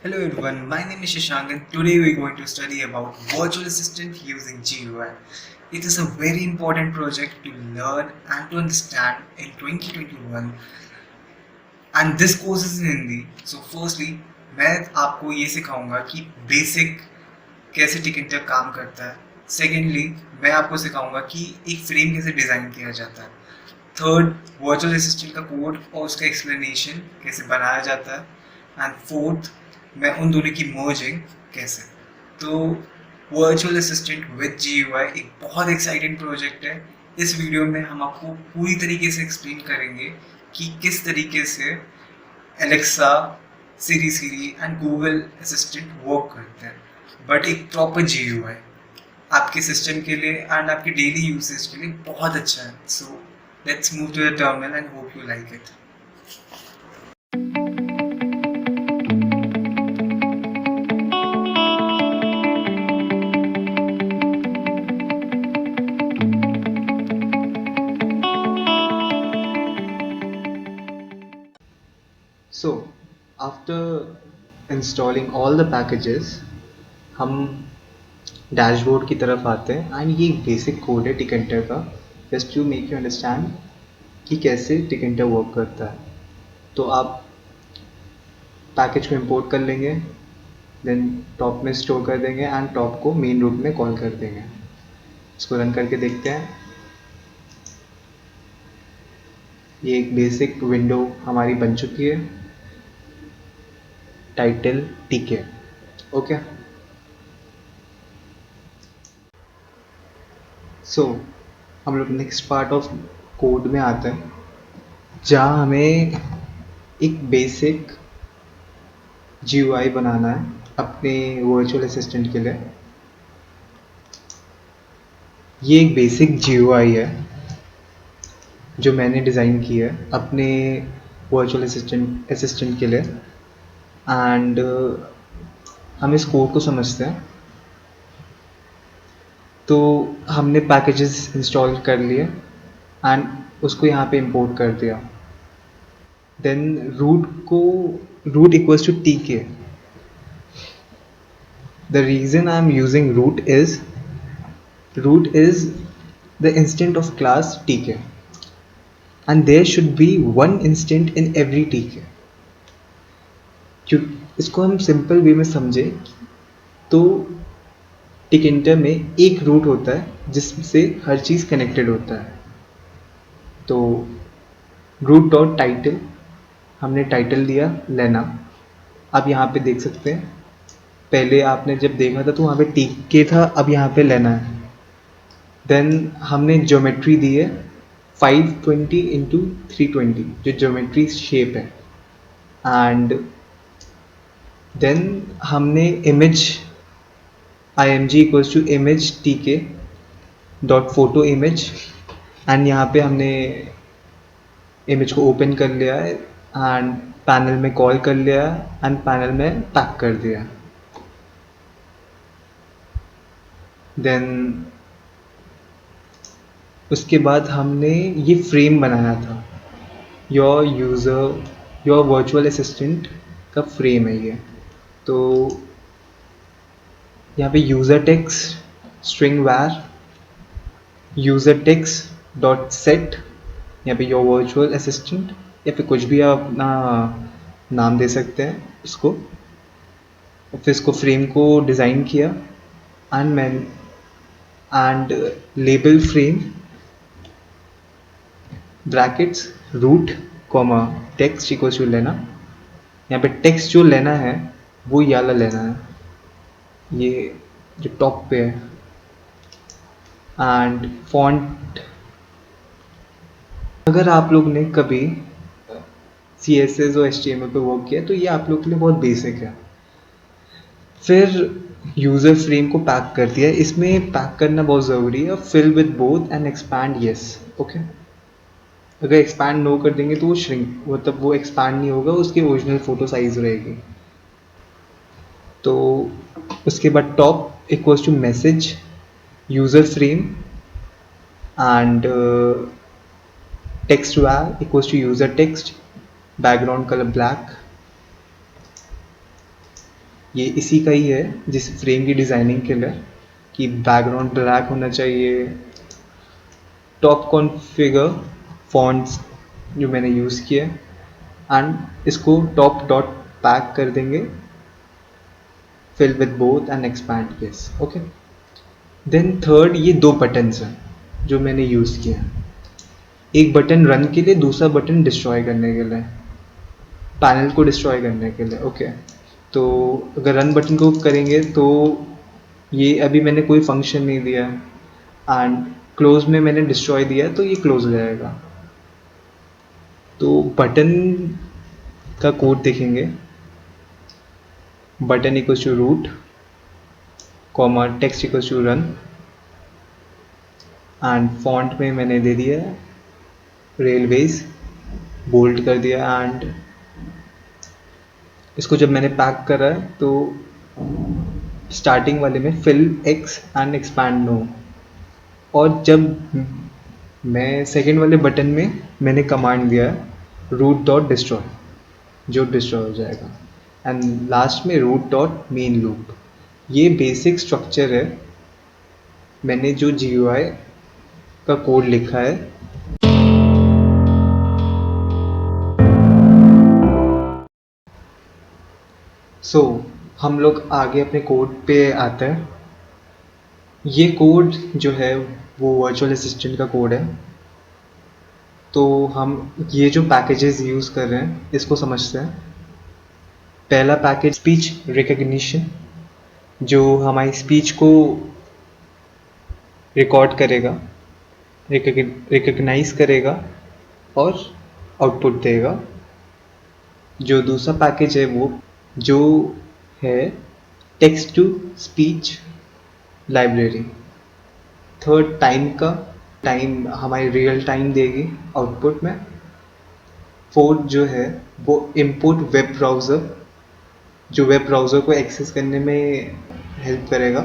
Hello everyone, my name is Shashank and today we're going to study about virtual assistant using GUI. It is a very important project to learn and to understand in 2021 and this course is in Hindi. So firstly, मैं आपको ये सिखाऊंगा कि basic कैसे tkinter काम करता है. Secondly, मैं आपको सिखाऊंगा कि एक फ्रेम कैसे डिज़ाइन किया जाता है. थर्ड, वर्चुअल असिस्टेंट का कोड और उसका एक्सप्लेनेशन कैसे बनाया जाता है. एंड फोर्थ, मैं उन दोनों की मर्जिंग कैसे. तो वर्चुअल असिस्टेंट विद GUI एक बहुत एक्साइटिंग प्रोजेक्ट है. इस वीडियो में हम आपको पूरी तरीके से एक्सप्लेन करेंगे कि किस तरीके से Alexa, Siri and Google assistant work करते हैं, बट एक प्रॉपर GUI आपके सिस्टम के लिए एंड आपके डेली यूसेज के लिए बहुत अच्छा है. So let's move to the terminal and hope you like it. So, after installing all the packages, हम डैशबोर्ड की तरफ आते हैं एंड ये बेसिक कोड है टिकटर का, just to make you understand कि कैसे टिकटर वर्क करता है. तो आप पैकेज को इंपोर्ट कर लेंगे, देन टॉप में स्टोर कर देंगे एंड टॉप को मेन रूट में कॉल कर देंगे. इसको रन करके देखते हैं. ये एक बेसिक विंडो हमारी बन चुकी है. टाइटल टीके. ओके, सो हम लोग नेक्स्ट पार्ट ऑफ कोड में आते हैं, जहाँ हमें एक बेसिक GUI बनाना है अपने वर्चुअल असिस्टेंट के लिए. ये एक बेसिक GUI है जो मैंने डिज़ाइन की है अपने वर्चुअल असिस्टेंट के लिए. एंड हम इस कोड को समझते हैं. तो हमने पैकेजेस इंस्टॉल कर लिए एंड उसको यहाँ पे इंपोर्ट कर दिया. Then root equals to TK. The reason I am using root is the instant of class TK and there should be one instant in every TK. क्यों इसको हम सिंपल वे में समझे तो टिकटर में एक रूट होता है जिससे हर चीज़ कनेक्टेड होता है. तो रूट डॉट टाइटल, हमने टाइटल दिया लेना. अब यहाँ पे देख सकते हैं, पहले आपने जब देखा था तो वहाँ पे TK था, अब यहाँ पे लेना है. देन हमने ज्योमेट्री दी है 520 इंटू 320 जो ज्योमेट्री शेप है. एंड देन हमने image img equals to image TK dot photo image. And यहाँ पे हमने इमेज को ओपन कर लिया है एंड पैनल में कॉल कर लिया एंड पैनल में पैक कर दिया. देन उसके बाद हमने ये फ्रेम बनाया था. योर वर्चुअल असिस्टेंट का फ्रेम है ये. तो यहाँ पे user text string var user text dot set, यहाँ पे योर वर्चुअल असिस्टेंट या फिर कुछ भी आप अपना नाम दे सकते हैं इसको. और फिर इसको फ्रेम को डिज़ाइन किया and label frame brackets root comma text equals to लेना. यहाँ पे टेक्स्ट जो लेना है वो ये वाला लेना है, ये जो टॉप पे है. एंड फॉन्ट, अगर आप लोग ने कभी CSS और HTML पे वर्क किया तो ये आप लोग के लिए बहुत बेसिक है. फिर यूज़र फ्रेम को पैक कर दिया. इसमें पैक करना बहुत ज़रूरी है. Fill with both and expand yes. Okay, अगर एक्सपैंड नो कर देंगे तो वो श्रिंक, मतलब वो एक्सपैंड नहीं होगा, उसकी ओरिजिनल फ़ोटो साइज़ रहेगी. तो उसके बाद top equals to message user frame and text var equals to user text, background color black. ये इसी का ही है जिस फ्रेम की डिज़ाइनिंग के लिए कि बैकग्राउंड ब्लैक होना चाहिए। टॉप कॉन्फ़िगर फॉन्ट्स जो मैंने यूज़ किए एंड इसको टॉप डॉट पैक कर देंगे fill with both and expand this. Okay, then third ये दो बटन्स हैं जो मैंने यूज़ किए हैं, एक बटन रन के लिए, दूसरा बटन डिस्ट्रॉय करने के लिए, पैनल को डिस्ट्रॉय करने के लिए। ओके, तो अगर रन बटन को करेंगे तो ये अभी मैंने कोई फंक्शन नहीं दिया है एंड क्लोज में मैंने डिस्ट्रॉय दिया है तो ये क्लोज हो जाएगा। तो बटन का कोड देखेंगे, button equals to root comma text equals to run and font में मैंने दे दिया है रेलवेज, बोल्ड कर दिया एंड इसको जब मैंने पैक करा है तो स्टार्टिंग वाले में fill X and expand no, और जब मैं सेकेंड वाले बटन में मैंने कमांड दिया रूट डॉट डिस्ट्रॉय, जो डिस्ट्रॉय हो जाएगा, एंड लास्ट में रूट डॉट मेन लूप। ये बेसिक स्ट्रक्चर है, मैंने जो GUI का कोड लिखा है। सो हम लोग आगे अपने कोड पे आते हैं। ये कोड जो है वो वर्चुअल असिस्टेंट का कोड है। तो हम ये जो पैकेजेस यूज़ कर रहे हैं इसको समझते हैं। पहला पैकेज स्पीच रिकग्निशन, जो हमारी स्पीच को रिकॉर्ड करेगा, रिकग्नाइज करेगा और आउटपुट देगा। जो दूसरा पैकेज है वो जो है text to speech library. Third time हमारी रियल टाइम देगी आउटपुट में। फोर्थ जो है वो इंपोर्ट वेब ब्राउज़र, जो वेब ब्राउज़र को एक्सेस करने में हेल्प करेगा।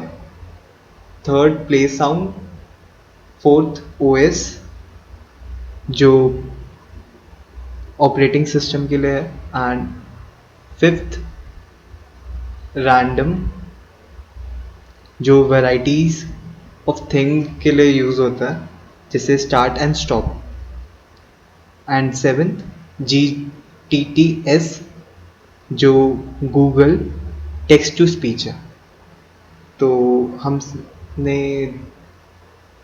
Third play sound, fourth OS जो ऑपरेटिंग सिस्टम के लिए है, एंड फिफ्थ रैंडम जो वैराइटीज़ ऑफ थिंग के लिए यूज़ होता है जैसे start and stop, and seventh GTTS जो गूगल टेक्स्ट टू स्पीच है। तो हमने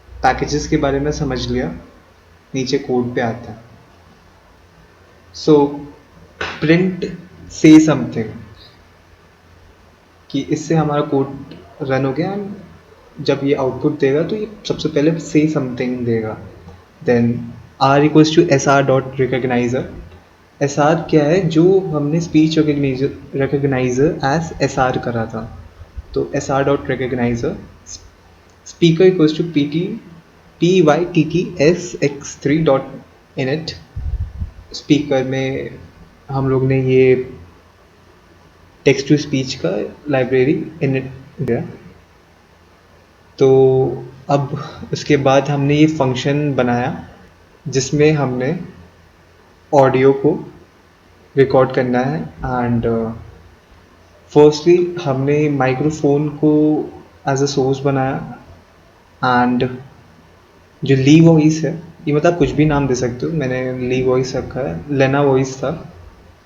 पैकेजेस के बारे में समझ लिया, नीचे कोड पे आता है। सो प्रिंट से समथिंग, कि इससे हमारा कोड रन हो गया। जब ये आउटपुट देगा तो ये सबसे पहले से समथिंग देगा। Then R equals to SR dot recogniser. SR क्या है, जो हमने स्पीच रिकग्नाइजर एज SR करा था, तो SR dot recogniser. Speaker equals to PYTTSX3 dot init. Speaker में हम लोग ने ये टेक्स्ट टू स्पीच का लाइब्रेरी इनिट दिया। तो अब उसके बाद हमने ये फंक्शन बनाया जिसमें हमने ऑडियो को रिकॉर्ड करना है। एंड फर्स्टली हमने माइक्रोफोन को एज अ सोर्स बनाया, एंड जो ली वॉइस है, ये मतलब कुछ भी नाम दे सकते हो, मैंने ली वॉइस रखा है, लेना वॉइस था।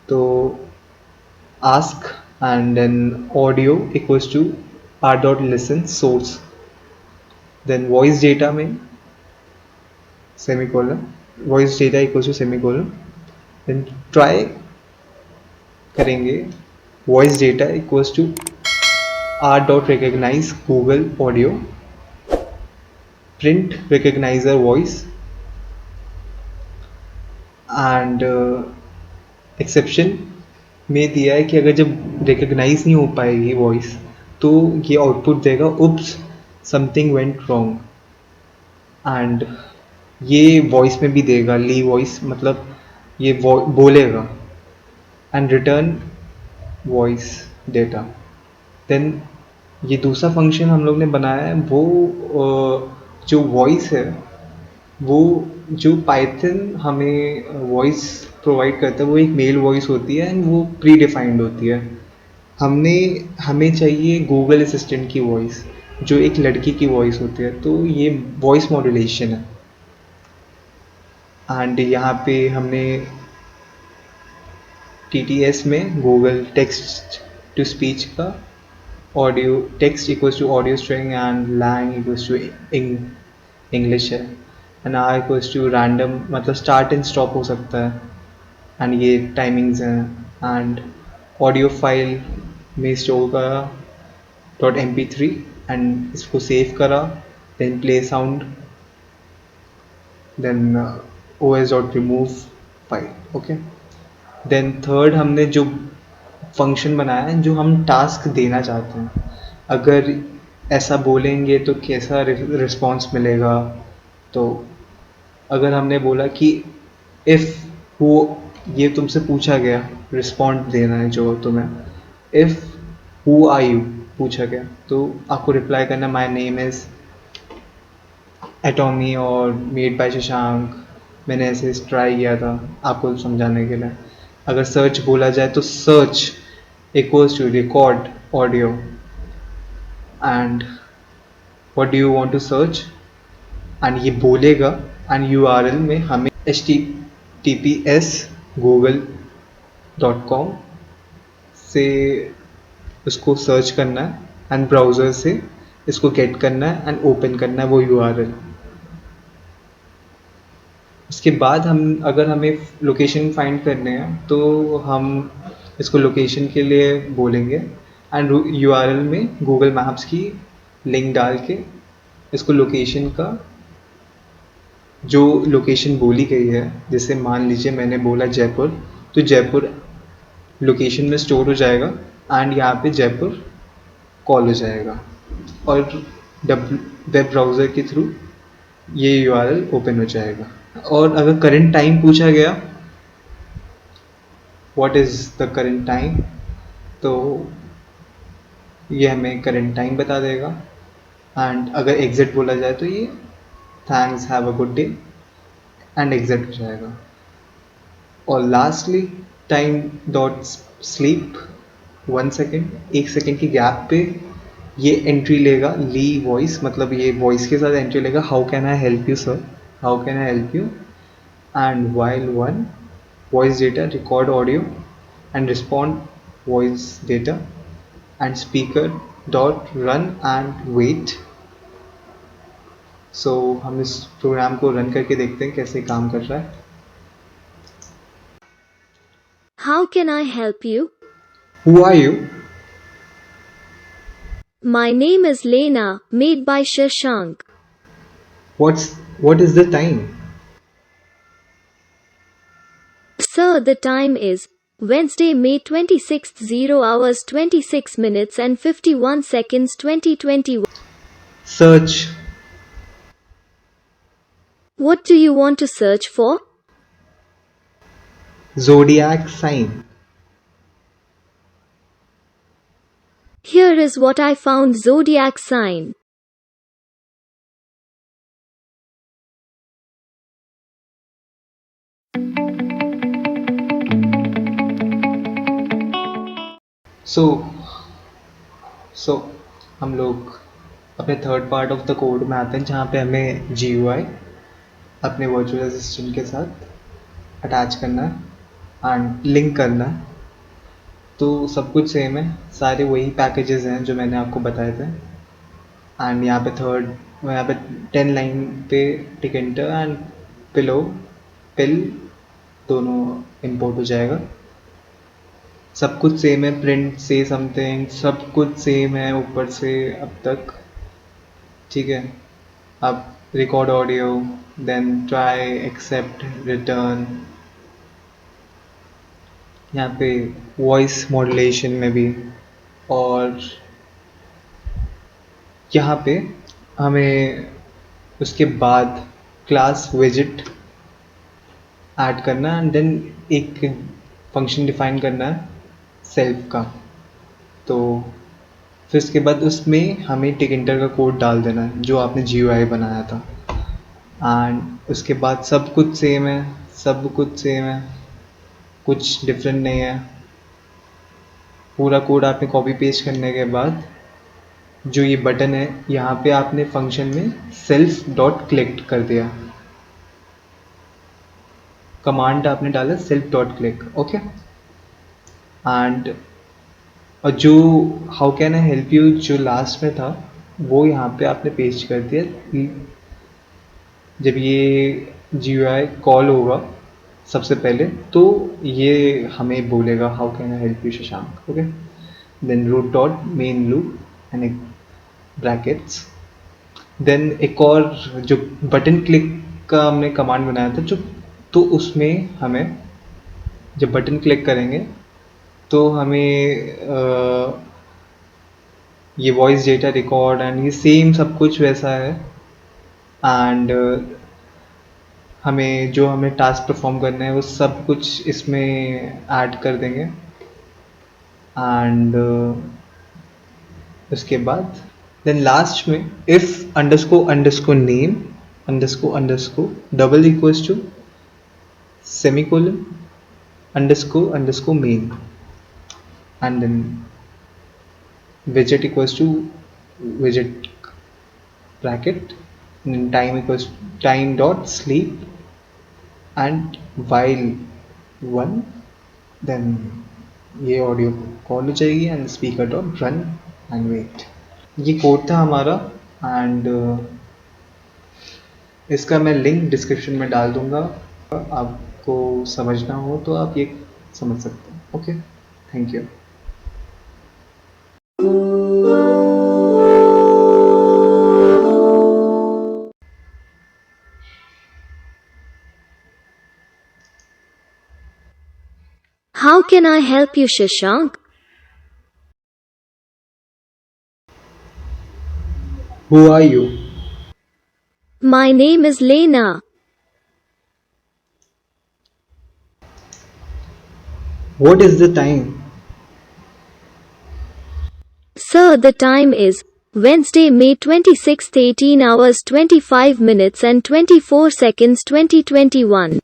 तो ask and then audio equals to r dot listen source, then voice data में semicolon, voice data equals to semicolon, then try करेंगे voice data equals to r dot recognise Google audio, print recogniser voice, and exception में दिया है कि अगर जब recognise नहीं हो पाएगी वॉइस तो ये आउटपुट देगा oops something went wrong. And ये वॉइस में भी देगा, ली वॉइस मतलब ये बोलेगा, and return voice data. Then ये दूसरा फंक्शन हम लोग ने बनाया है, वो जो वॉइस है वो जो पाइथन हमें वॉइस प्रोवाइड करता है वो एक मेल वॉइस होती है एंड वो प्री डिफाइंड होती है। हमें चाहिए गूगल असिस्टेंट की वॉइस, जो एक लड़की की वॉइस होती है, तो ये वॉइस मॉड्यूलेशन है। एंड यहाँ पे हमने TTS में गूगल टेक्स्ट टू स्पीच का audio text equals to audio string and lang equals to English है, and R equals to random, मतलब स्टार्ट एंड स्टॉप हो सकता है, एंड ये टाइमिंग्स हैं। एंड ऑडियो फाइल में स्टोर करा .mp3 एंड इसको सेव करा, then play sound, then os.remove file, okay. Then third हमने जो फंक्शन बनाया है, जो हम टास्क देना चाहते हैं, अगर ऐसा बोलेंगे तो कैसा रिस्पॉन्स मिलेगा। तो अगर हमने बोला कि इफ़ वो, ये तुमसे पूछा गया, रिस्पॉन्ड देना है जो तुम्हें, इफ़ हु आर यू पूछा गया, तो आपको रिप्लाई करना माई नेम इज़ एटॉमी और मेड बाय शशांक। मैंने ऐसे ट्राई किया था आपको समझाने के लिए। अगर सर्च बोला जाए तो search equals to record audio and what do you want to search, and ये बोलेगा, एंड URL में हमें https google.com से उसको सर्च करना है, एंड ब्राउज़र से इसको गेट करना है एंड ओपन करना है वो URL। उसके बाद अगर हमें लोकेशन फाइंड करने हैं तो हम इसको लोकेशन के लिए बोलेंगे, एंड URL में गूगल मैप्स की लिंक डाल के इसको लोकेशन का, जो लोकेशन बोली गई है, जैसे मान लीजिए मैंने बोला जयपुर, तो जयपुर लोकेशन में स्टोर हो जाएगा, एंड यहाँ पे जयपुर कॉल हो जाएगा, और वेब ब्राउज़र के थ्रू ये URL ओपन हो जाएगा। और अगर करंट टाइम पूछा गया, what is the current time, तो ये हमें करंट टाइम बता देगा। एंड अगर एग्जिट बोला जाए तो ये thanks have a good day and exit हो जाएगा। और lastly time dot sleep 1 second, 1 second की गैप पे ये एंट्री लेगा, ली वॉइस, मतलब ये वॉइस के साथ एंट्री लेगा, how can I help you sir, how can I help you, and while 1 voice data record audio and respond voice data, and speaker dot run and wait। so हम इस programme को run करके देखते हैं कैसे काम कर रहा है। How can I help you? Who are you? My name is Lena, made by Shashank. What is the time? Sir, the time is Wednesday, May 26th, 0 hours 26 minutes and 51 seconds 2021. Search. What do you want to search for? Zodiac sign. Here is what I found: zodiac sign. So हम लोग अपने third part of the code में आते हैं, जहाँ पे हमें GUI अपने वर्चुअल असिस्टेंट के साथ अटैच करना है एंड लिंक करना है। तो सब कुछ सेम है, सारे वही पैकेजेस हैं जो मैंने आपको बताए थे। एंड यहाँ पे 10 लाइन पे टिकेंटर एंड पिल दोनों इंपोर्ट हो जाएगा। सब कुछ सेम है, प्रिंट से समथिंग, सब कुछ सेम है ऊपर से अब तक, ठीक है। अब record audio, then try, except, return, यहाँ पे वॉइस मॉड्यूलेशन में भी, और यहाँ पे हमें उसके बाद क्लास विजिट ऐड करना एंड देन एक फंक्शन डिफाइन करना है सेल्फ का। तो फिर उसके बाद उसमें हमें टिकेंटर का कोड डाल देना है जो आपने GUI बनाया था, एंड उसके बाद सब कुछ सेम है, सब कुछ सेम है, कुछ डिफरेंट नहीं है। पूरा कोड आपने कॉपी पेस्ट करने के बाद जो ये बटन है यहाँ पे आपने फंक्शन में सेल्फ डॉट क्लिक कर दिया, कमांड आपने डाला self dot click, okay. And और जो how can I help you जो लास्ट में था वो यहाँ पे आपने पेस्ट कर दिया। जब ये GUI कॉल होगा सबसे पहले तो ये हमें बोलेगा how can I help you Shashank, okay. Then root dot main loop and एक ब्रैकेट्स, देन एक और जो बटन क्लिक का हमने कमांड बनाया था जो, तो उसमें हमें जब बटन क्लिक करेंगे तो हमें ये वॉइस डेटा रिकॉर्ड एंड ये सेम सब कुछ वैसा है। एंड हमें टास्क परफॉर्म करना है वो सब कुछ इसमें ऐड कर देंगे। एंड उसके बाद देन लास्ट में if underscore name underscore double equals to semicolon underscore main and then widget equals to widget bracket, and time equals time dot sleep and while 1, then ये ऑडियो कॉल हो जाएगी and speaker dot run and wait. ये code था हमारा and इसका मैं link description में डाल दूंगा, आपको समझना हो तो आप ये समझ सकते हैं, okay. Thank you. How can I help you, Shashank? Who are you? My name is Lena. What is the time? Sir, the time is Wednesday, May 26th, 18 hours 25 minutes and 24 seconds 2021.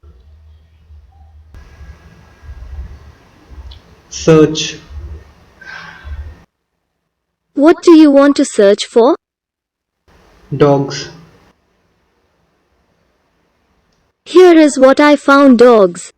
Search. What do you want to search for? Dogs. Here is what I found: dogs.